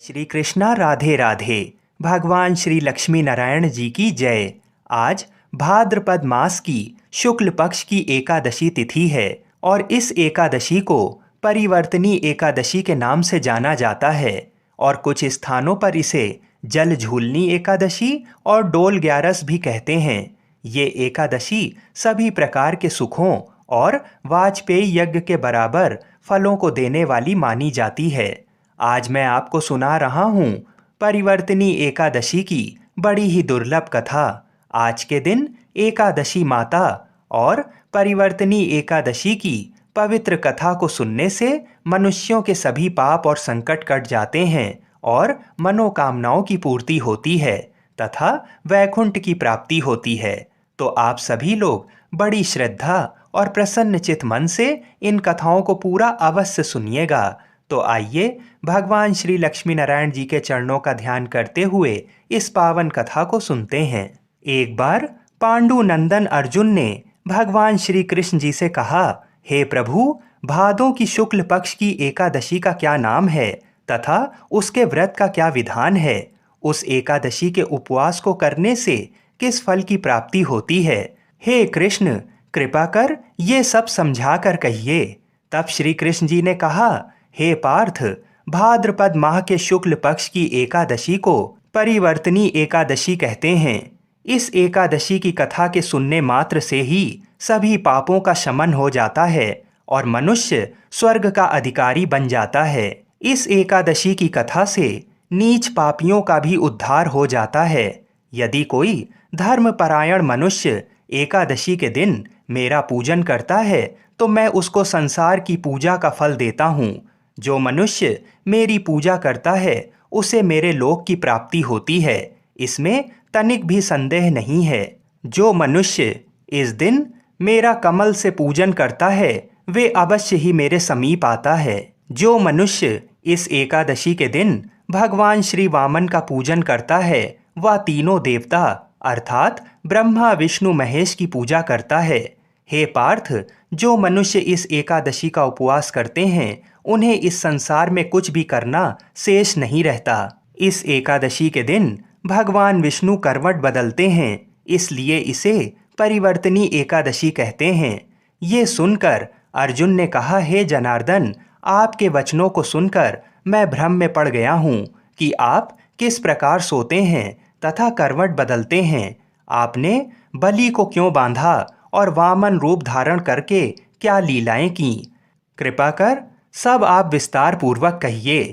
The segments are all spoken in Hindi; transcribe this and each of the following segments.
श्री कृष्णा राधे राधे। भगवान श्री लक्ष्मी नारायण जी की जय। आज भाद्रपद मास की शुक्ल पक्ष की एकादशी तिथि है और इस एकादशी को परिवर्तनी एकादशी के नाम से जाना जाता है और कुछ स्थानों पर इसे जल झूलनी एकादशी और डोल ग्यारस भी कहते हैं। ये एकादशी सभी प्रकार के सुखों और वाजपेयी यज्ञ के बराबर फलों को देने वाली मानी जाती है। आज मैं आपको सुना रहा हूँ परिवर्तनी एकादशी की बड़ी ही दुर्लभ कथा। आज के दिन एकादशी माता और परिवर्तनी एकादशी की पवित्र कथा को सुनने से मनुष्यों के सभी पाप और संकट कट जाते हैं और मनोकामनाओं की पूर्ति होती है तथा वैकुंठ की प्राप्ति होती है। तो आप सभी लोग बड़ी श्रद्धा और प्रसन्न चित मन से इन कथाओं को पूरा अवश्य सुनिएगा। तो आइए भगवान श्री लक्ष्मी नारायण जी के चरणों का ध्यान करते हुए इस पावन कथा को सुनते हैं। एक बार पांडु नंदन अर्जुन ने भगवान श्री कृष्ण जी से कहा, हे प्रभु, भादों की शुक्ल पक्ष की एकादशी का क्या नाम है तथा उसके व्रत का क्या विधान है? उस एकादशी के उपवास को करने से किस फल की प्राप्ति होती है? हे कृष्ण, कृपा कर ये सब समझा कर कहिए। तब श्री कृष्ण जी ने कहा, हे पार्थ, भाद्रपद माह के शुक्ल पक्ष की एकादशी को परिवर्तनी एकादशी कहते हैं। इस एकादशी की कथा के सुनने मात्र से ही सभी पापों का शमन हो जाता है और मनुष्य स्वर्ग का अधिकारी बन जाता है। इस एकादशी की कथा से नीच पापियों का भी उद्धार हो जाता है। यदि कोई धर्मपरायण मनुष्य एकादशी के दिन मेरा पूजन करता है तो मैं उसको संसार की पूजा का फल देता हूँ। जो मनुष्य मेरी पूजा करता है उसे मेरे लोक की प्राप्ति होती है, इसमें तनिक भी संदेह नहीं है। जो मनुष्य इस दिन मेरा कमल से पूजन करता है वे अवश्य ही मेरे समीप आता है। जो मनुष्य इस एकादशी के दिन भगवान श्री वामन का पूजन करता है वह तीनों देवता अर्थात ब्रह्मा विष्णु महेश की पूजा करता है। हे पार्थ, जो मनुष्य इस एकादशी का उपवास करते हैं उन्हें इस संसार में कुछ भी करना शेष नहीं रहता। इस एकादशी के दिन भगवान विष्णु करवट बदलते हैं, इसलिए इसे परिवर्तनी एकादशी कहते हैं। ये सुनकर अर्जुन ने कहा, हे जनार्दन, आपके वचनों को सुनकर मैं भ्रम में पड़ गया हूँ कि आप किस प्रकार सोते हैं तथा करवट बदलते हैं। आपने बलि को क्यों बांधा और वामन रूप धारण करके क्या लीलाएं की? कृपा कर सब आप विस्तार पूर्वक कहिए।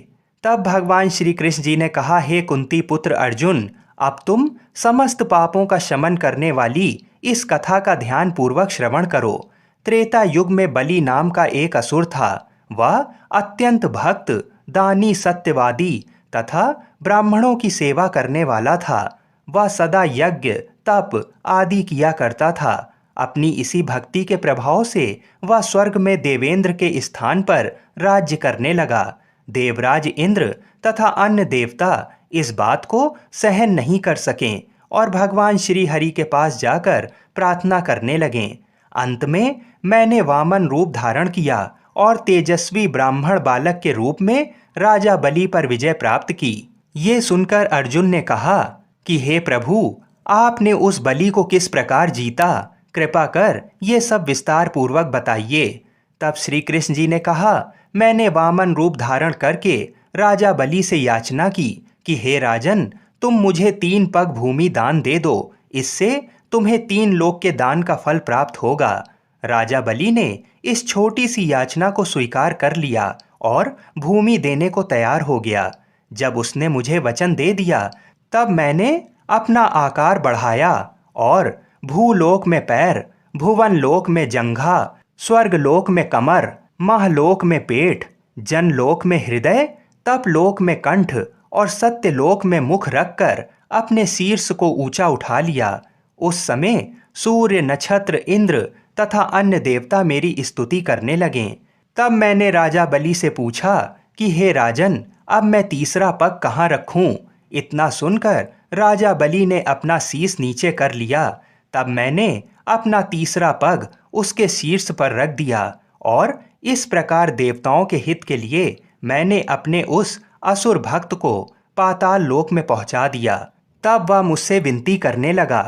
तब भगवान श्री कृष्ण जी ने कहा, हे कुंती पुत्र अर्जुन, अब तुम समस्त पापों का शमन करने वाली इस कथा का ध्यान पूर्वक श्रवण करो। त्रेता युग में बलि नाम का एक असुर था। वह अत्यंत भक्त, दानी, सत्यवादी तथा ब्राह्मणों की सेवा करने वाला था। वह सदा यज्ञ, तप आदि किया करता था। अपनी इसी भक्ति के प्रभाव से वह स्वर्ग में देवेंद्र के स्थान पर राज्य करने लगा। देवराज इंद्र तथा अन्य देवता इस बात को सहन नहीं कर सकें और भगवान श्री हरि के पास जाकर प्रार्थना करने लगे। अंत में मैंने वामन रूप धारण किया और तेजस्वी ब्राह्मण बालक के रूप में राजा बलि पर विजय प्राप्त की। ये सुनकर अर्जुन ने कहा कि हे प्रभु, आपने उस बलि को किस प्रकार जीता? कृपा कर ये सब विस्तार पूर्वक बताइए। तब श्री कृष्ण जी ने कहा, मैंने वामन रूप धारण करके राजा बलि से याचना की कि हे राजन, तुम मुझे 3 पग भूमि दान दे दो, इससे तुम्हें 3 लोक के दान का फल प्राप्त होगा। राजा बलि ने इस छोटी सी याचना को स्वीकार कर लिया और भूमि देने को तैयार हो गया। जब उसने मुझे वचन दे दिया तब मैंने अपना आकार बढ़ाया और भूलोक में पैर, भुवन लोक में जंघा, स्वर्गलोक में कमर, महलोक में पेट, जनलोक में हृदय, तपलोक में कंठ और सत्यलोक में मुख रखकर अपने शीर्ष को ऊंचा उठा लिया। उस समय सूर्य, नक्षत्र, इंद्र तथा अन्य देवता मेरी स्तुति करने लगे। तब मैंने राजा बलि से पूछा कि हे राजन, अब मैं तीसरा पग कहाँ रखूं? इतना सुनकर राजा बलि ने अपना शीश नीचे कर लिया। तब मैंने अपना तीसरा पग उसके शीर्ष पर रख दिया और इस प्रकार देवताओं के हित के लिए मैंने अपने उस असुर भक्त को पाताल लोक में पहुंचा दिया। तब वह मुझसे विनती करने लगा।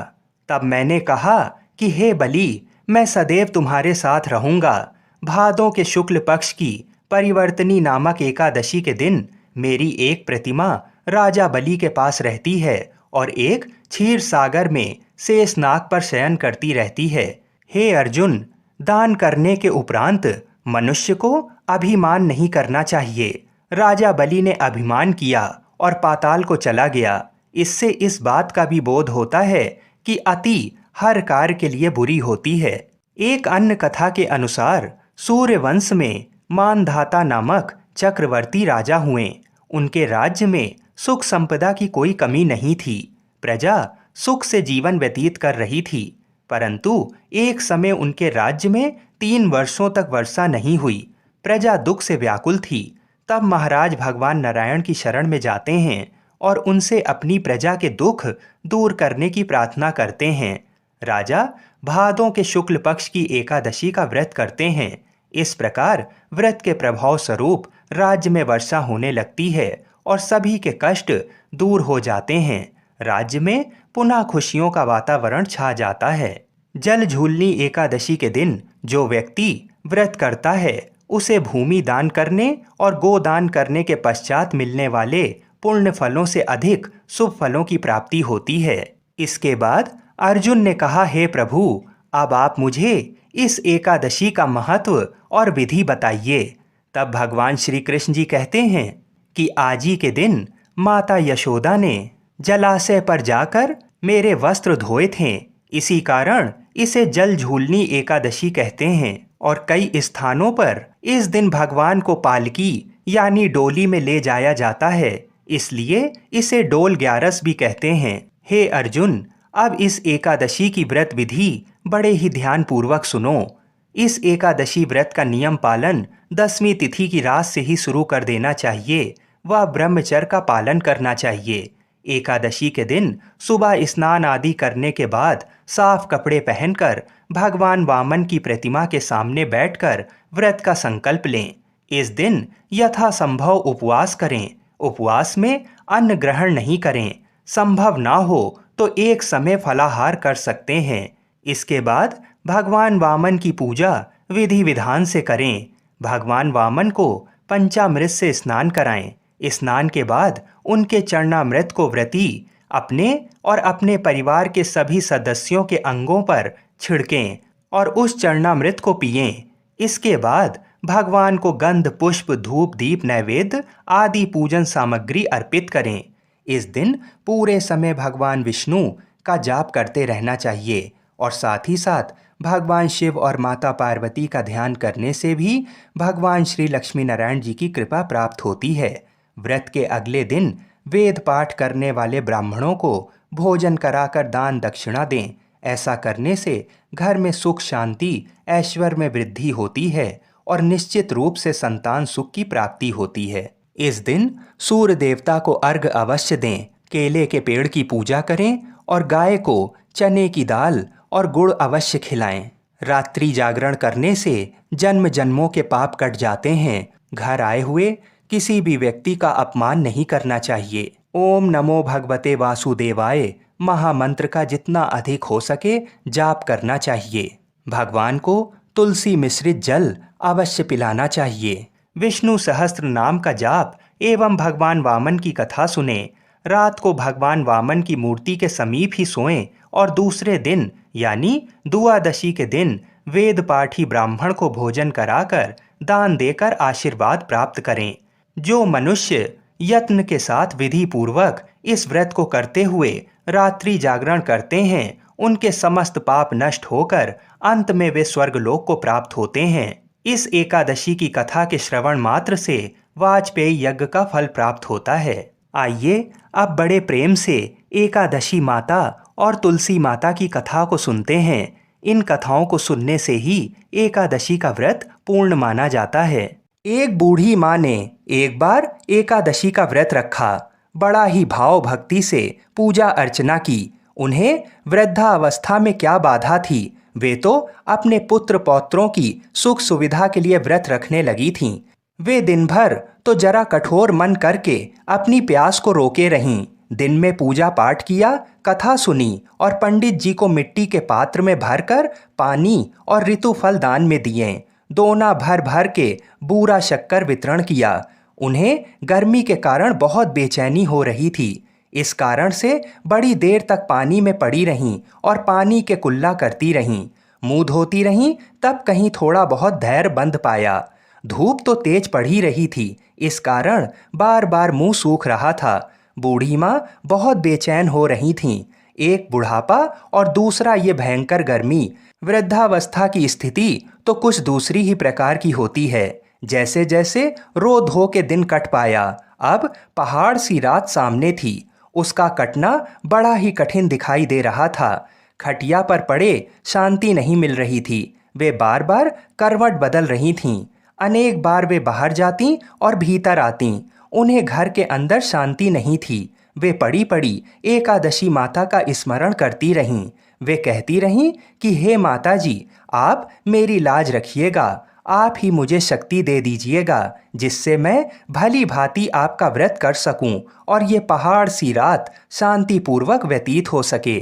तब मैंने कहा कि हे बलि, मैं सदैव तुम्हारे साथ रहूंगा। भादों के शुक्ल पक्ष की परिवर्तनी नामक एकादशी के दिन मेरी एक प्रतिमा राजा बलि के पास रहती है और एक क्षीर सागर में शेषनाग पर शयन करती रहती है। हे अर्जुन, दान करने के उपरांत मनुष्य को अभिमान नहीं करना चाहिए। राजा बलि ने अभिमान किया और पाताल को चला गया। इससे इस बात का भी बोध होता है कि अति हर कार्य के लिए बुरी होती है। एक अन्य कथा के अनुसार सूर्यवंश में मानधाता नामक चक्रवर्ती राजा हुए। उनके राज्य में सुख संपदा की कोई कमी नहीं थी। प्रजा सुख से जीवन व्यतीत कर रही थी। परंतु एक समय उनके राज्य में 3 वर्षों तक वर्षा नहीं हुई। प्रजा दुख से व्याकुल थी। तब महाराज भगवान नारायण की शरण में जाते हैं और उनसे अपनी प्रजा के दुख दूर करने की प्रार्थना करते हैं। राजा भादों के शुक्ल पक्ष की एकादशी का व्रत करते हैं। इस प्रकार व्रत के प्रभाव स्वरूप राज्य में वर्षा होने लगती है और सभी के कष्ट दूर हो जाते हैं। राज्य में पुनः खुशियों का वातावरण छा जाता है। जल झूलनी एकादशी के दिन जो व्यक्ति व्रत करता है उसे भूमि दान करने और गोदान करने के पश्चात मिलने वाले पुण्य फलों से अधिक शुभ फलों की प्राप्ति होती है। इसके बाद अर्जुन ने कहा, हे प्रभु, अब आप मुझे इस एकादशी का महत्व और विधि बताइए। तब भगवान श्री कृष्ण जी कहते हैं कि आज ही के दिन माता यशोदा ने जलाशय पर जाकर मेरे वस्त्र धोए थे। इसी कारण इसे जल झूलनी एकादशी कहते हैं और कई स्थानों पर इस दिन भगवान को पालकी यानी डोली में ले जाया जाता है, इसलिए इसे डोल ग्यारस भी कहते हैं। हे अर्जुन, अब इस एकादशी की व्रत विधि बड़े ही ध्यान पूर्वक सुनो। इस एकादशी व्रत का नियम पालन 10वीं तिथि की रात से ही शुरू कर देना चाहिए। वह ब्रह्मचर्य का पालन करना चाहिए। एकादशी के दिन सुबह स्नान आदि करने के बाद साफ कपड़े पहनकर भगवान वामन की प्रतिमा के सामने बैठकर व्रत का संकल्प लें। इस दिन यथासंभव उपवास करें। उपवास में अन्न ग्रहण नहीं करें। संभव ना हो तो एक समय फलाहार कर सकते हैं। इसके बाद भगवान वामन की पूजा विधि विधान से करें। भगवान वामन को पंचामृत से स्नान कराएं। स्नान के बाद उनके चरणामृत को व्रती अपने और अपने परिवार के सभी सदस्यों के अंगों पर छिड़कें और उस चरणामृत को पिएं। इसके बाद भगवान को गंध पुष्प धूप दीप नैवेद्य आदि पूजन सामग्री अर्पित करें। इस दिन पूरे समय भगवान विष्णु का जाप करते रहना चाहिए और साथ ही साथ भगवान शिव और माता पार्वती का ध्यान करने से भी भगवान श्री लक्ष्मी नारायण जी की कृपा प्राप्त होती है। व्रत के अगले दिन वेद पाठ करने वाले ब्राह्मणों को भोजन कराकर दान दक्षिणा दें। ऐसा करने से घर में सुख शांति ऐश्वर्य में वृद्धि होती है और निश्चित रूप से संतान सुख की प्राप्ति होती है। इस दिन सूर्य देवता को अर्घ्य अवश्य दें। केले के पेड़ की पूजा करें और गाय को चने की दाल और गुड़ अवश्य खिलाएं। रात्रि जागरण करने से जन्म जन्मों के पाप कट जाते हैं। घर आए हुए किसी भी व्यक्ति का अपमान नहीं करना चाहिए। ओम नमो भगवते वासुदेवाय महामंत्र का जितना अधिक हो सके जाप करना चाहिए। भगवान को तुलसी मिश्रित जल अवश्य पिलाना चाहिए। विष्णु सहस्त्र नाम का जाप एवं भगवान वामन की कथा सुने। रात को भगवान वामन की मूर्ति के समीप ही सोएं और दूसरे दिन यानी दुआदशी के दिन वेद पाठी ब्राह्मण को भोजन कराकर दान देकर आशीर्वाद प्राप्त करें। जो मनुष्य यत्न के साथ विधि पूर्वक इस व्रत को करते हुए रात्रि जागरण करते हैं उनके समस्त पाप नष्ट होकर अंत में वे स्वर्गलोक को प्राप्त होते हैं। इस एकादशी की कथा के श्रवण मात्र से वाजपेयी यज्ञ का फल प्राप्त होता है। आइए अब बड़े प्रेम से एकादशी माता और तुलसी माता की कथा को सुनते हैं। इन कथाओं को सुनने से ही एकादशी का व्रत पूर्ण माना जाता है। एक बूढ़ी माँ ने एक बार एकादशी का व्रत रखा। बड़ा ही भाव भक्ति से पूजा अर्चना की। उन्हें वृद्धावस्था में क्या बाधा थी, वे तो अपने पुत्र पौत्रों की सुख सुविधा के लिए व्रत रखने लगी थीं। वे दिन भर तो जरा कठोर मन करके अपनी प्यास को रोके रहीं। दिन में पूजा पाठ किया, कथा सुनी और पंडित जी को मिट्टी के पात्र में भरकर पानी और ऋतुफल दान में दिए। दोना भर भर के बूरा शक्कर वितरण किया। उन्हें गर्मी के कारण बहुत बेचैनी हो रही थी। इस कारण से बड़ी देर तक पानी में पड़ी रहीं और पानी के कुल्ला करती रहीं। मुंह धोती रहीं, तब कहीं थोड़ा बहुत धैर्य बंध पाया। धूप तो तेज पड़ ही रही थी, इस कारण बार बार मुंह सूख रहा था। बूढ़ी माँ बहुत बेचैन हो रही थीं। एक बुढ़ापा और दूसरा ये भयंकर गर्मी। वृद्धावस्था की स्थिति तो कुछ दूसरी ही प्रकार की होती है। जैसे जैसे रो धो के दिन कट पाया, अब पहाड़ सी रात सामने थी। उसका कटना बड़ा ही कठिन दिखाई दे रहा था। खटिया पर पड़े शांति नहीं मिल रही थी। वे बार बार करवट बदल रही थीं। अनेक बार वे बाहर जातीं और भीतर आतीं। उन्हें घर के अंदर शांति नहीं थी। वे पड़ी पड़ी एकादशी माता का स्मरण करती रहीं। वे कहती रहीं कि हे माता जी, आप मेरी लाज रखिएगा। आप ही मुझे शक्ति दे दीजिएगा, जिससे मैं भली भांति आपका व्रत कर सकूं और ये पहाड़ सी रात शांतिपूर्वक व्यतीत हो सके।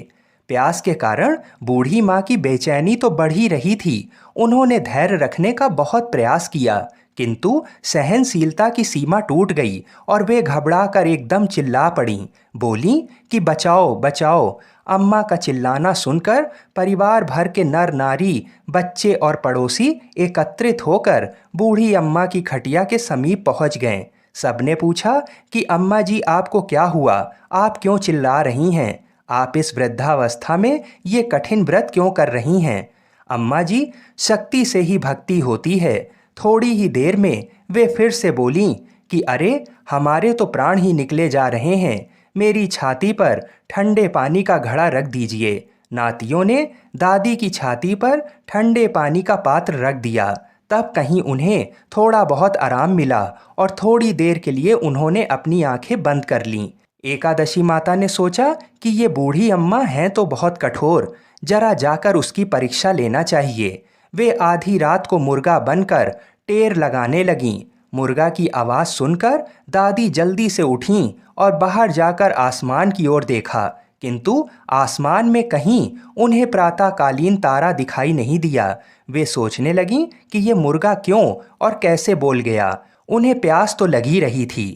प्यास के कारण बूढ़ी माँ की बेचैनी तो बढ़ ही रही थी। उन्होंने धैर्य रखने का बहुत प्रयास किया, किंतु सहनशीलता की सीमा टूट गई और वे घबरा कर एकदम चिल्ला पड़ीं। बोलीं कि बचाओ बचाओ। अम्मा का चिल्लाना सुनकर परिवार भर के नर नारी, बच्चे और पड़ोसी एकत्रित होकर बूढ़ी अम्मा की खटिया के समीप पहुंच गए। सबने पूछा कि अम्मा जी, आपको क्या हुआ? आप क्यों चिल्ला रही हैं? आप इस वृद्धावस्था में ये कठिन व्रत क्यों कर रही हैं? अम्मा जी, शक्ति से ही भक्ति होती है। थोड़ी ही देर में वे फिर से बोलीं कि अरे, हमारे तो प्राण ही निकले जा रहे हैं। मेरी छाती पर ठंडे पानी का घड़ा रख दीजिए। नातियों ने दादी की छाती पर ठंडे पानी का पात्र रख दिया। तब कहीं उन्हें थोड़ा बहुत आराम मिला और थोड़ी देर के लिए उन्होंने अपनी आंखें बंद कर लीं। एकादशी माता ने सोचा कि ये बूढ़ी अम्मा हैं तो बहुत कठोर, जरा जाकर उसकी परीक्षा लेना चाहिए। वे आधी रात को मुर्गा बनकर टेर लगाने लगीं। मुर्गा की आवाज़ सुनकर दादी जल्दी से उठीं और बाहर जाकर आसमान की ओर देखा, किंतु आसमान में कहीं उन्हें प्रातःकालीन तारा दिखाई नहीं दिया। वे सोचने लगीं कि ये मुर्गा क्यों और कैसे बोल गया। उन्हें प्यास तो लगी रही थी।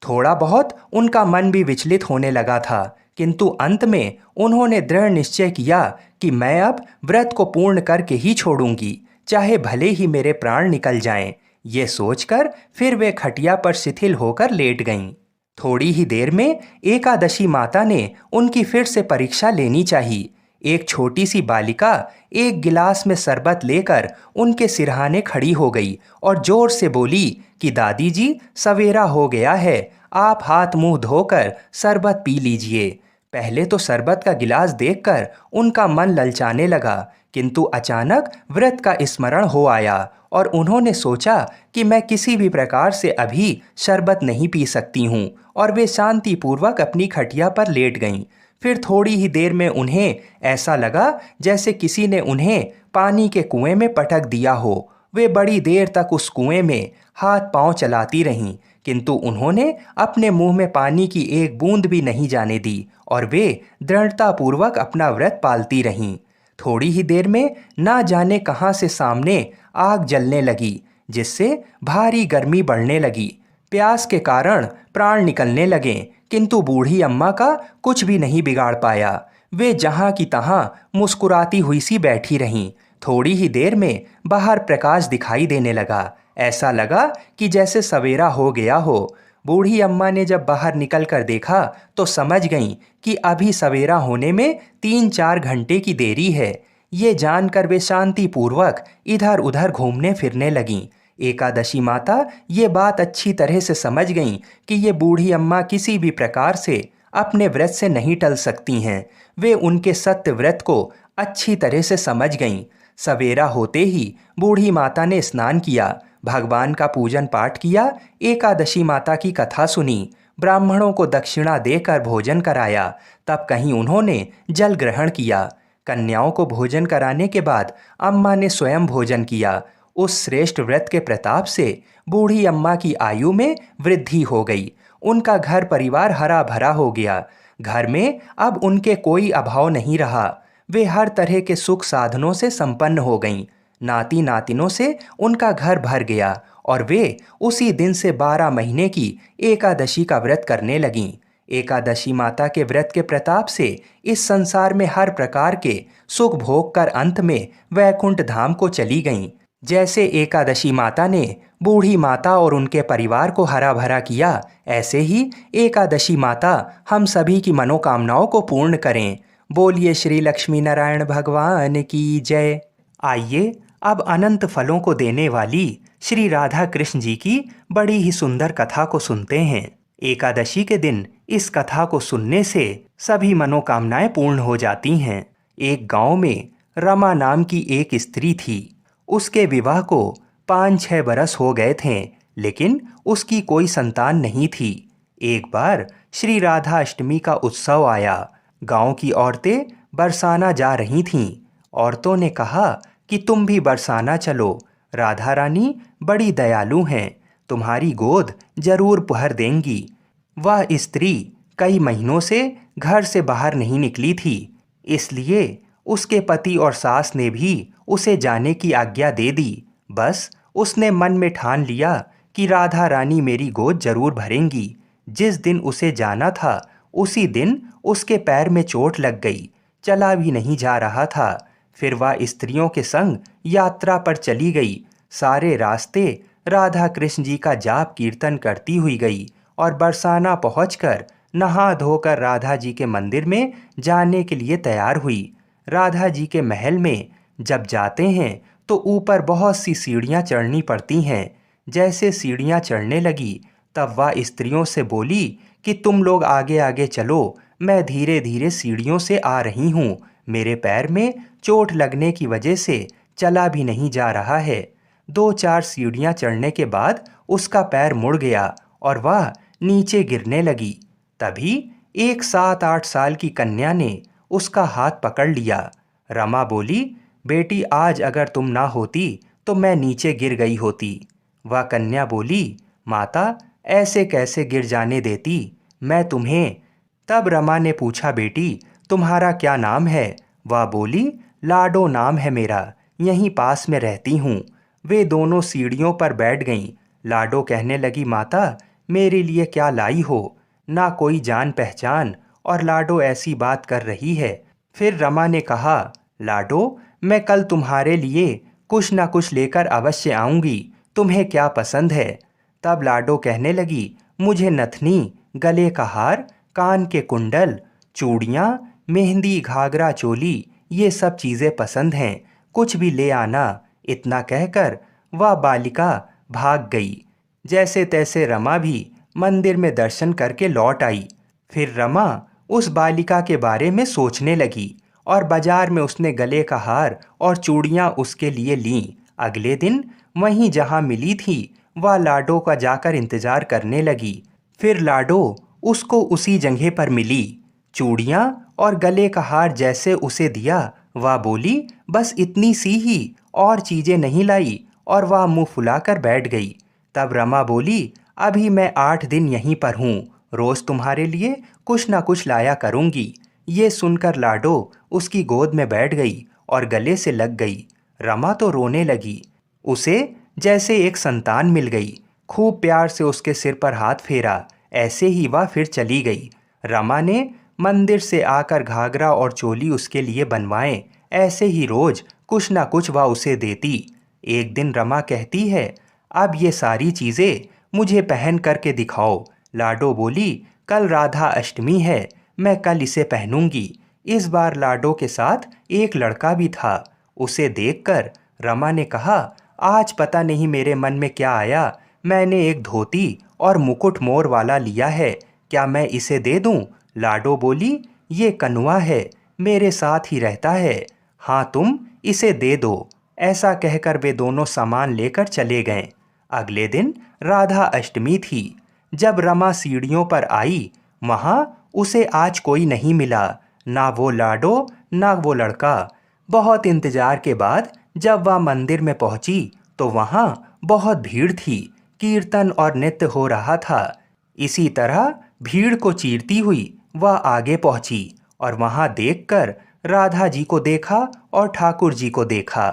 थोड़ा बहुत उनका मन भी विचलित होने लगा था, किंतु अंत में उन्होंने दृढ़ निश्चय किया कि मैं अब व्रत को पूर्ण करके ही छोड़ूंगी, चाहे भले ही मेरे प्राण निकल जाएं। ये सोचकर फिर वे खटिया पर शिथिल होकर लेट गईं। थोड़ी ही देर में एकादशी माता ने उनकी फिर से परीक्षा लेनी चाहिए। एक छोटी सी बालिका एक गिलास में शरबत लेकर उनके सिरहाने खड़ी हो गई और जोर से बोली कि दादी जी, सवेरा हो गया है, आप हाथ मुंह धोकर शरबत पी लीजिए। पहले तो शरबत का गिलास देखकर उनका मन ललचाने लगा, किंतु अचानक व्रत का स्मरण हो आया और उन्होंने सोचा कि मैं किसी भी प्रकार से अभी शरबत नहीं पी सकती हूँ, और वे शांतिपूर्वक अपनी खटिया पर लेट गईं। फिर थोड़ी ही देर में उन्हें ऐसा लगा जैसे किसी ने उन्हें पानी के कुएं में पटक दिया हो। वे बड़ी देर तक उस कुएं में हाथ पांव चलाती रहीं, किंतु उन्होंने अपने मुंह में पानी की एक बूंद भी नहीं जाने दी और वे दृढ़तापूर्वक अपना व्रत पालती रहीं। थोड़ी ही देर में ना जाने कहां से सामने आग जलने लगी, जिससे भारी गर्मी बढ़ने लगी। प्यास के कारण प्राण निकलने लगे, किंतु बूढ़ी अम्मा का कुछ भी नहीं बिगाड़ पाया। वे जहां की तहां मुस्कुराती हुई सी बैठी रहीं। थोड़ी ही देर में बाहर प्रकाश दिखाई देने लगा। ऐसा लगा कि जैसे सवेरा हो गया हो। बूढ़ी अम्मा ने जब बाहर निकल कर देखा तो समझ गईं कि अभी सवेरा होने में 3-4 घंटे की देरी है। ये जानकर वे शांतिपूर्वक इधर उधर घूमने फिरने लगीं। एकादशी माता ये बात अच्छी तरह से समझ गईं कि ये बूढ़ी अम्मा किसी भी प्रकार से अपने व्रत से नहीं टल सकती हैं। वे उनके सत्य व्रत को अच्छी तरह से समझ गईं। सवेरा होते ही बूढ़ी माता ने स्नान किया, भगवान का पूजन पाठ किया, एकादशी माता की कथा सुनी, ब्राह्मणों को दक्षिणा देकर भोजन कराया। तब कहीं उन्होंने जल ग्रहण किया। कन्याओं को भोजन कराने के बाद अम्मा ने स्वयं भोजन किया। उस श्रेष्ठ व्रत के प्रताप से बूढ़ी अम्मा की आयु में वृद्धि हो गई। उनका घर परिवार हरा भरा हो गया। घर में अब उनके कोई अभाव नहीं रहा। वे हर तरह के सुख साधनों से संपन्न हो गईं। नाती नातिनों से उनका घर भर गया और वे उसी दिन से 12 महीने की एकादशी का व्रत करने लगीं। एकादशी माता के व्रत के प्रताप से इस संसार में हर प्रकार के सुख भोग कर अंत में वैकुंठ धाम को चली गईं। जैसे एकादशी माता ने बूढ़ी माता और उनके परिवार को हरा भरा किया, ऐसे ही एकादशी माता हम सभी की मनोकामनाओं को पूर्ण करें। बोलिए श्री लक्ष्मी नारायण भगवान की जय। आइए अब अनंत फलों को देने वाली श्री राधा कृष्ण जी की बड़ी ही सुंदर कथा को सुनते हैं। एकादशी के दिन इस कथा को सुनने से सभी मनोकामनाएं पूर्ण हो जाती हैं। एक गांव में रमा नाम की एक स्त्री थी। उसके विवाह को 5-6 बरस हो गए थे, लेकिन उसकी कोई संतान नहीं थी। एक बार श्री राधा अष्टमी का उत्सव आया। गांव की औरतें बरसाना जा रही थीं। औरतों ने कहा कि तुम भी बरसाना चलो। राधा रानी बड़ी दयालु हैं, तुम्हारी गोद जरूर भर देंगी। वह स्त्री कई महीनों से घर से बाहर नहीं निकली थी, इसलिए उसके पति और सास ने भी उसे जाने की आज्ञा दे दी। बस उसने मन में ठान लिया कि राधा रानी मेरी गोद जरूर भरेंगी। जिस दिन उसे जाना था उसी दिन उसके पैर में चोट लग गई, चला भी नहीं जा रहा था। फिर वह स्त्रियों के संग यात्रा पर चली गई। सारे रास्ते राधा कृष्ण जी का जाप कीर्तन करती हुई गई और बरसाना पहुंचकर नहा धोकर राधा जी के मंदिर में जाने के लिए तैयार हुई। राधा जी के महल में जब जाते हैं तो ऊपर बहुत सी सीढ़ियां चढ़नी पड़ती हैं। जैसे सीढ़ियां चढ़ने लगी तब वह स्त्रियों से बोली कि तुम लोग आगे आगे चलो, मैं धीरे धीरे सीढ़ियों से आ रही हूँ। मेरे पैर में चोट लगने की वजह से चला भी नहीं जा रहा है। 2-4 सीढ़ियां चढ़ने के बाद उसका पैर मुड़ गया और वह नीचे गिरने लगी। तभी एक 7-8 साल की कन्या ने उसका हाथ पकड़ लिया। रमा बोली, बेटी आज अगर तुम ना होती तो मैं नीचे गिर गई होती। वह कन्या बोली, माता ऐसे कैसे गिर जाने देती मैं तुम्हें। तब रमा ने पूछा, बेटी तुम्हारा क्या नाम है? वह बोली, लाडो नाम है मेरा, यहीं पास में रहती हूँ। वे दोनों सीढ़ियों पर बैठ गईं। लाडो कहने लगी, माता मेरे लिए क्या लाई हो? ना कोई जान पहचान और लाडो ऐसी बात कर रही है। फिर रमा ने कहा, लाडो मैं कल तुम्हारे लिए कुछ ना कुछ लेकर अवश्य आऊंगी, तुम्हें क्या पसंद है? तब लाडो कहने लगी, मुझे नथनी, गले का हार, कान के कुंडल, चूड़ियाँ, मेहंदी, घाघरा, चोली ये सब चीज़ें पसंद हैं, कुछ भी ले आना। इतना कहकर वह बालिका भाग गई। जैसे तैसे रमा भी मंदिर में दर्शन करके लौट आई। फिर रमा उस बालिका के बारे में सोचने लगी और बाजार में उसने गले का हार और चूड़ियाँ उसके लिए लीं। अगले दिन वहीं जहाँ मिली थी वह लाडो का जाकर इंतजार करने लगी। फिर लाडो उसको उसी जगह पर मिली। चूड़ियाँ और गले का हार जैसे उसे दिया, वह बोली, बस इतनी सी ही, और चीजें नहीं लाई, और वह मुंह फुलाकर बैठ गई। तब रमा बोली, अभी मैं 8 दिन यहीं पर हूँ, रोज तुम्हारे लिए कुछ ना कुछ लाया करूँगी। ये सुनकर लाडो उसकी गोद में बैठ गई और गले से लग गई। रमा तो रोने लगी। उसे जैसे एक संतान मिल गई। खूब प्यार से उसके सिर पर हाथ फेरा। ऐसे ही वह फिर चली गई। रमा ने मंदिर से आकर घाघरा और चोली उसके लिए बनवाए। ऐसे ही रोज कुछ ना कुछ वह उसे देती। एक दिन रमा कहती है, अब ये सारी चीज़ें मुझे पहन करके दिखाओ। लाडो बोली, कल राधा अष्टमी है, मैं कल इसे पहनूंगी। इस बार लाडो के साथ एक लड़का भी था। उसे देखकर रमा ने कहा, आज पता नहीं मेरे मन में क्या आया, मैंने एक धोती और मुकुट मोर वाला लिया है, क्या मैं इसे दे दूं? लाडो बोली, ये कनुआ है, मेरे साथ ही रहता है, हाँ तुम इसे दे दो। ऐसा कहकर वे दोनों सामान लेकर चले गए। अगले दिन राधा अष्टमी थी। जब रमा सीढ़ियों पर आई, वहाँ उसे आज कोई नहीं मिला, ना वो लाडो ना वो लड़का। बहुत इंतजार के बाद जब वह मंदिर में पहुंची तो वहाँ बहुत भीड़ थी। कीर्तन और नृत्य हो रहा था। इसी तरह भीड़ को चीरती हुई वह आगे पहुंची और वहां देखकर राधा जी को देखा और ठाकुर जी को देखा।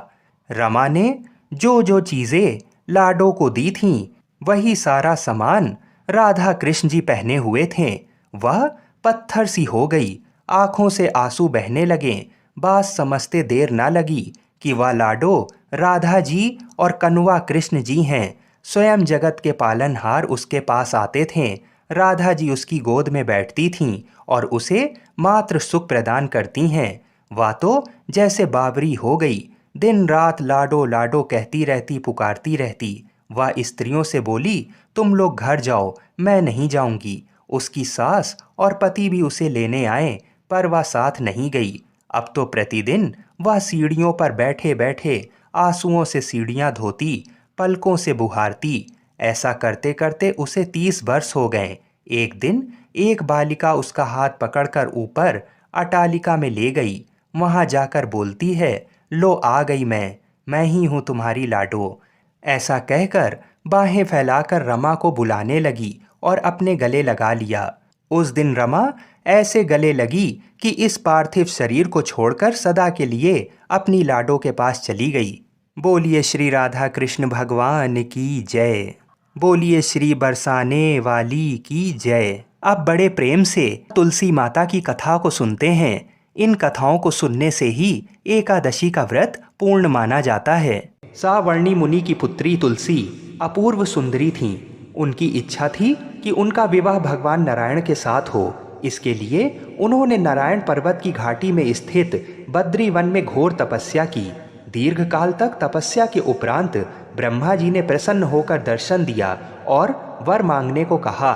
रमा ने जो जो चीजें लाडो को दी थीं, वही सारा सामान राधा कृष्ण जी पहने हुए थे। वह पत्थर सी हो गई। आंखों से आंसू बहने लगे। बात समझते देर ना लगी कि वह लाडो राधा जी और कन्वा कृष्ण जी हैं। स्वयं जगत के पालनहार उसके पास आते थे। राधा जी उसकी गोद में बैठती थीं और उसे मात्र सुख प्रदान करती हैं। वह तो जैसे बावरी हो गई। दिन रात लाडो लाडो कहती रहती, पुकारती रहती। वह स्त्रियों से बोली, तुम लोग घर जाओ, मैं नहीं जाऊंगी। उसकी सास और पति भी उसे लेने आए, पर वह साथ नहीं गई। अब तो प्रतिदिन वह सीढ़ियों पर बैठे बैठे आंसुओं से सीढ़ियां धोती, पलकों से बुहारती। ऐसा करते करते उसे 30 वर्ष हो गए। एक दिन एक बालिका उसका हाथ पकड़कर ऊपर अटालिका में ले गई। वहां जाकर बोलती है, लो आ गई मैं ही हूं तुम्हारी लाडो। ऐसा कहकर बाहें फैलाकर रमा को बुलाने लगी और अपने गले लगा लिया। उस दिन रमा ऐसे गले लगी कि इस पार्थिव शरीर को छोड़कर सदा के लिए अपनी लाडो के पास चली गई। बोलिए श्री राधा कृष्ण भगवान की जय। बोलिए श्री बरसाने वाली की जय। अब बड़े प्रेम से तुलसी माता की कथा को सुनते हैं। इन कथाओं को सुनने से ही एकादशी का व्रत पूर्ण माना जाता है। सावर्णी मुनि की पुत्री तुलसी अपूर्व सुंदरी थीं। उनकी इच्छा थी कि उनका विवाह भगवान नारायण के साथ हो। इसके लिए उन्होंने नारायण पर्वत की घाटी में स्थित बद्री वन में घोर तपस्या की। दीर्घ काल तक तपस्या के उपरांत ब्रह्मा जी ने प्रसन्न होकर दर्शन दिया और वर मांगने को कहा।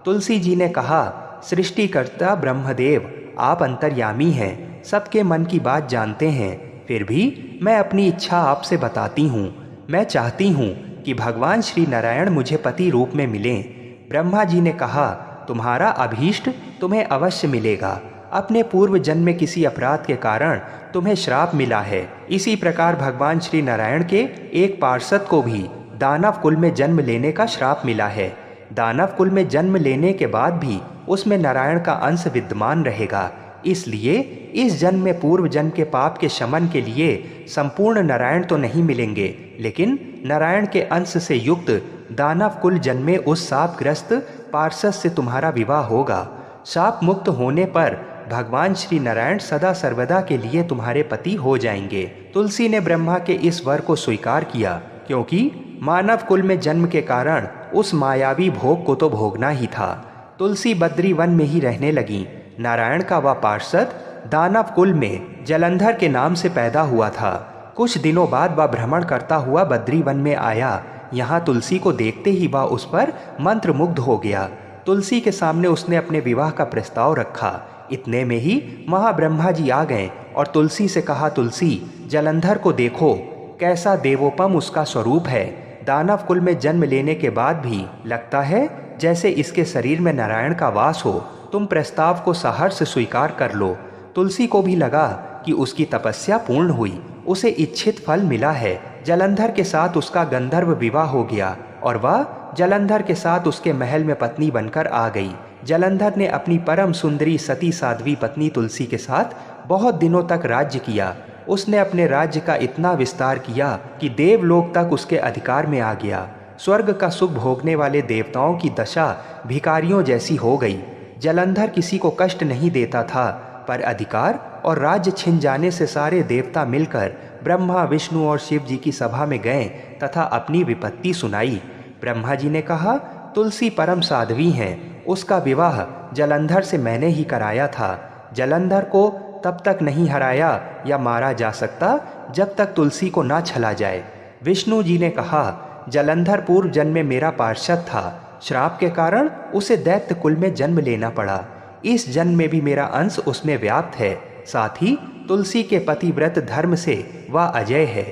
तुलसी जी ने कहा, सृष्टिकर्ता ब्रह्मदेव, आप अंतर्यामी हैं, सबके मन की बात जानते हैं। फिर भी मैं अपनी इच्छा आपसे बताती हूँ। मैं चाहती हूँ कि भगवान श्री नारायण मुझे पति रूप में मिलें। ब्रह्मा जी ने कहा, तुम्हारा अभीष्ट तुम्हें अवश्य मिलेगा। अपने पूर्व जन्म में किसी अपराध के कारण तुम्हें श्राप मिला है। इसी प्रकार भगवान श्री नारायण के एक पार्षद को भी दानव कुल में जन्म लेने का श्राप मिला है। दानव कुल में जन्म लेने के बाद भी उसमें नारायण का अंश विद्यमान रहेगा। इसलिए इस जन्म में पूर्व जन्म के पाप के शमन के लिए संपूर्ण नारायण तो नहीं मिलेंगे, लेकिन नारायण के अंश से युक्त दानव कुल जन्मे उस शापग्रस्त पार्षद से तुम्हारा विवाह होगा। शाप मुक्त होने पर भगवान श्री नारायण सदा सर्वदा के लिए तुम्हारे पति हो जाएंगे। तुलसी ने ब्रह्मा के इस वर को स्वीकार किया, क्योंकि मानव कुल में जन्म के कारण उस मायावी भोग को तो भोगना ही था। तुलसी बद्री वन में ही रहने लगी। नारायण का वह पार्षद दानव कुल में जलंधर के नाम से पैदा हुआ था। कुछ दिनों बाद वह भ्रमण करता हुआ बद्री वन में आया। यहाँ तुलसी को देखते ही वह उस पर मंत्रमुग्ध हो गया। तुलसी के सामने उसने अपने विवाह का प्रस्ताव रखा। इतने में ही वहाँ ब्रह्मा जी आ गए और तुलसी से कहा, तुलसी, जलंधर को देखो, कैसा देवोपम उसका स्वरूप है। दानव कुल में जन्म लेने के बाद भी लगता है जैसे इसके शरीर में नारायण का वास हो। तुम प्रस्ताव को सहर्ष स्वीकार कर लो। तुलसी को भी लगा कि उसकी तपस्या पूर्ण हुई, उसे इच्छित फल मिला है। जलंधर के साथ उसका गंधर्व विवाह हो गया और वह जलंधर के साथ उसके महल में पत्नी बनकर आ गई। जलंधर ने अपनी परम सुंदरी सती साध्वी पत्नी तुलसी के साथ बहुत दिनों तक राज्य किया। उसने अपने राज्य का इतना विस्तार किया कि देवलोक तक उसके अधिकार में आ गया। स्वर्ग का सुख भोगने वाले देवताओं की दशा भिखारियों जैसी हो गई। जलंधर किसी को कष्ट नहीं देता था, पर अधिकार और राज्य छिन जाने से सारे देवता मिलकर ब्रह्मा, विष्णु और शिव जी की सभा में गए तथा अपनी विपत्ति सुनाई। ब्रह्मा जी ने कहा, तुलसी परम साध्वी हैं, उसका विवाह जलंधर से मैंने ही कराया था। जलंधर को तब तक नहीं हराया या मारा जा सकता जब तक तुलसी को ना छला जाए। विष्णु जी ने कहा, जलंधर पूर्व जन्म में मेरा पार्षद था। श्राप के कारण उसे दैत्य कुल में जन्म लेना पड़ा। इस जन्म में भी मेरा अंश उसमें व्याप्त है। साथ ही तुलसी के पतिव्रत धर्म से वह अजय है।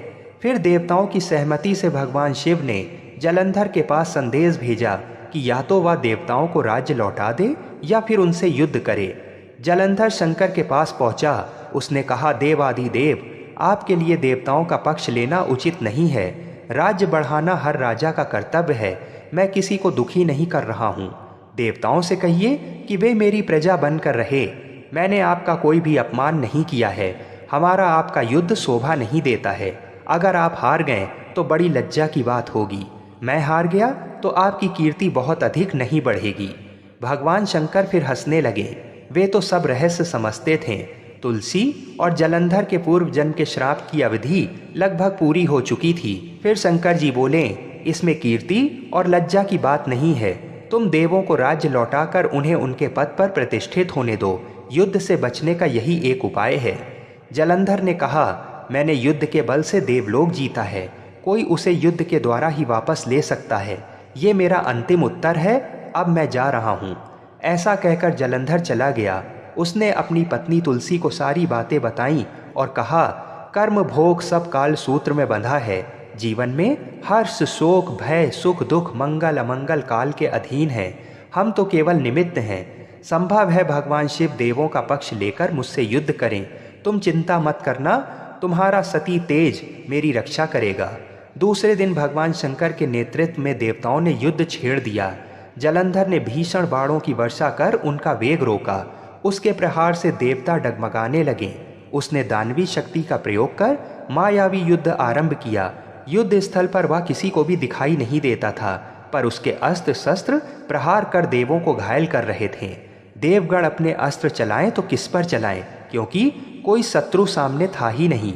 फिर देवताओं की सहमति से भगवान शिव ने जलंधर के पास संदेश भेजा कि या तो वह देवताओं को राज्य लौटा दे या फिर उनसे युद्ध करे। जलंधर शंकर के पास पहुंचा। उसने कहा, देवाधिदेव, आपके लिए देवताओं का पक्ष लेना उचित नहीं है। राज्य बढ़ाना हर राजा का कर्तव्य है। मैं किसी को दुखी नहीं कर रहा हूँ। देवताओं से कहिए कि वे मेरी प्रजा बनकर रहे। मैंने आपका कोई भी अपमान नहीं किया है। हमारा आपका युद्ध शोभा नहीं देता है। अगर आप हार गए तो बड़ी लज्जा की बात होगी। मैं हार गया तो आपकी कीर्ति बहुत अधिक नहीं बढ़ेगी। भगवान शंकर फिर हंसने लगे। वे तो सब रहस्य समझते थे। तुलसी और जलंधर के पूर्व जन्म के श्राप की अवधि लगभग पूरी हो चुकी थी। फिर शंकर जी बोले, इसमें कीर्ति और लज्जा की बात नहीं है। तुम देवों को राज्य लौटाकर उन्हें उनके पद पर प्रतिष्ठित होने दो। युद्ध से बचने का यही एक उपाय है। जलंधर ने कहा, मैंने युद्ध के बल से देवलोक जीता है। कोई उसे युद्ध के द्वारा ही वापस ले सकता है। ये मेरा अंतिम उत्तर है। अब मैं जा रहा हूँ। ऐसा कहकर जलंधर चला गया। उसने अपनी पत्नी तुलसी को सारी बातें बताईं और कहा, कर्म भोग सब काल सूत्र में बंधा है। जीवन में हर्ष शोक भय सुख दुख मंगल अमंगल काल के अधीन है। हम तो केवल निमित्त हैं। संभव है भगवान शिव देवों का पक्ष लेकर मुझसे युद्ध करें। तुम चिंता मत करना, तुम्हारा सती तेज मेरी रक्षा करेगा। दूसरे दिन भगवान शंकर के नेतृत्व में देवताओं ने युद्ध छेड़ दिया। जलंधर ने भीषण बाणों की वर्षा कर उनका वेग रोका। उसके प्रहार से देवता डगमगाने लगे। उसने दानवी शक्ति का प्रयोग कर मायावी युद्ध आरंभ किया। युद्ध स्थल पर वह किसी को भी दिखाई नहीं देता था, पर उसके अस्त्र शस्त्र प्रहार कर देवों को घायल कर रहे थे। देवगण अपने अस्त्र चलाएं तो किस पर चलाएं, क्योंकि कोई शत्रु सामने था ही नहीं।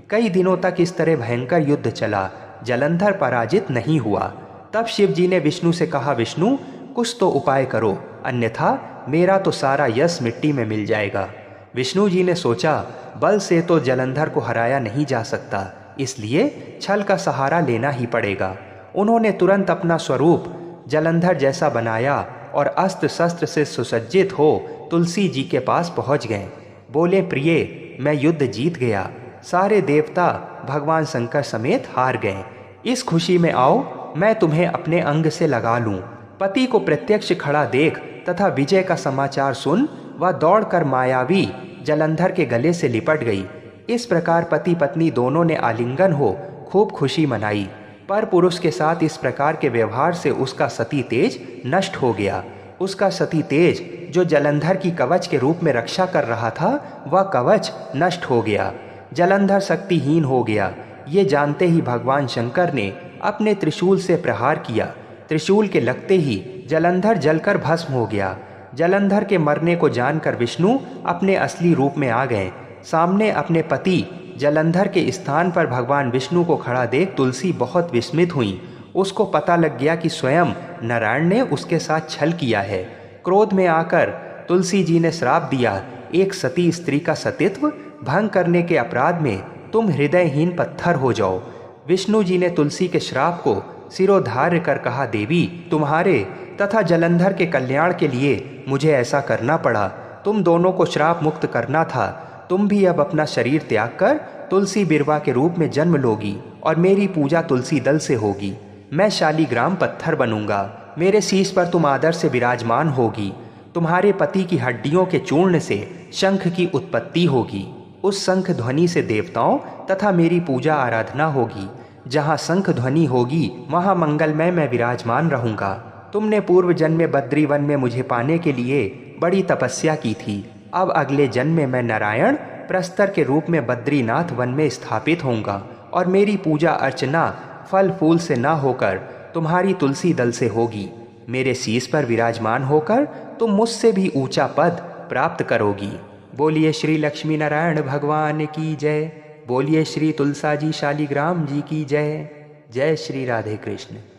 कई दिनों तक इस तरह भयंकर युद्ध चला। जलंधर पराजित नहीं हुआ। तब शिव जी ने विष्णु से कहा, विष्णु कुछ तो उपाय करो, अन्यथा मेरा तो सारा यश मिट्टी में मिल जाएगा। विष्णु जी ने सोचा, बल से तो जलंधर को हराया नहीं जा सकता, इसलिए छल का सहारा लेना ही पड़ेगा। उन्होंने तुरंत अपना स्वरूप जलंधर जैसा बनाया और अस्त्र शस्त्र से सुसज्जित हो तुलसी जी के पास पहुंच गए। बोले, प्रिय, मैं युद्ध जीत गया। सारे देवता भगवान शंकर समेत हार गए। इस खुशी में आओ, मैं तुम्हें अपने अंग से लगा लूं। पति को प्रत्यक्ष खड़ा देख तथा विजय का समाचार सुन वह दौड़कर मायावी जलंधर के गले से लिपट गई। इस प्रकार पति पत्नी दोनों ने आलिंगन हो खूब खुशी मनाई। पर पुरुष के साथ इस प्रकार के व्यवहार से उसका सती तेज नष्ट हो गया। उसका सती तेज जो जलंधर की कवच के रूप में रक्षा कर रहा था, वह कवच नष्ट हो गया। जलंधर शक्तिहीन हो गया। ये जानते ही भगवान शंकर ने अपने त्रिशूल से प्रहार किया। त्रिशूल के लगते ही जलंधर जलकर भस्म हो गया। जलंधर के मरने को जानकर विष्णु अपने असली रूप में आ गए। सामने अपने पति जलंधर के स्थान पर भगवान विष्णु को खड़ा देख तुलसी बहुत विस्मित हुई। उसको पता लग गया कि स्वयं नारायण ने उसके साथ छल किया है। क्रोध में आकर तुलसी जी ने श्राप दिया, एक सती स्त्री का सतीत्व भंग करने के अपराध में तुम हृदयहीन पत्थर हो जाओ। विष्णु जी ने तुलसी के श्राप को सिरोधार्य कर कहा, देवी, तुम्हारे तथा जलंधर के कल्याण के लिए मुझे ऐसा करना पड़ा। तुम दोनों को श्राप मुक्त करना था। तुम भी अब अपना शरीर त्याग कर तुलसी बिरवा के रूप में जन्म लोगी और मेरी पूजा तुलसी दल से होगी। मैं शालीग्राम पत्थर बनूंगा। मेरे शीश पर तुम आदर से विराजमान होगी। तुम्हारे पति की हड्डियों के चूर्ण से शंख की उत्पत्ति होगी। उस शंख ध्वनि से देवताओं तथा मेरी पूजा आराधना होगी। जहाँ शंख ध्वनि होगी वहाँ मंगलमय मैं विराजमान रहूँगा। तुमने पूर्व जन्म में बद्रीवन में मुझे पाने के लिए बड़ी तपस्या की थी। अब अगले जन्म में मैं नारायण प्रस्तर के रूप में बद्रीनाथ वन में स्थापित होऊंगा और मेरी पूजा अर्चना फल फूल से न होकर तुम्हारी तुलसी दल से होगी। मेरे शीश पर विराजमान होकर तुम मुझसे भी ऊंचा पद प्राप्त करोगी। बोलिए श्री लक्ष्मी नारायण भगवान की जय। बोलिए श्री तुलसाजी शालीग्राम जी की जय। जय श्री राधे कृष्ण।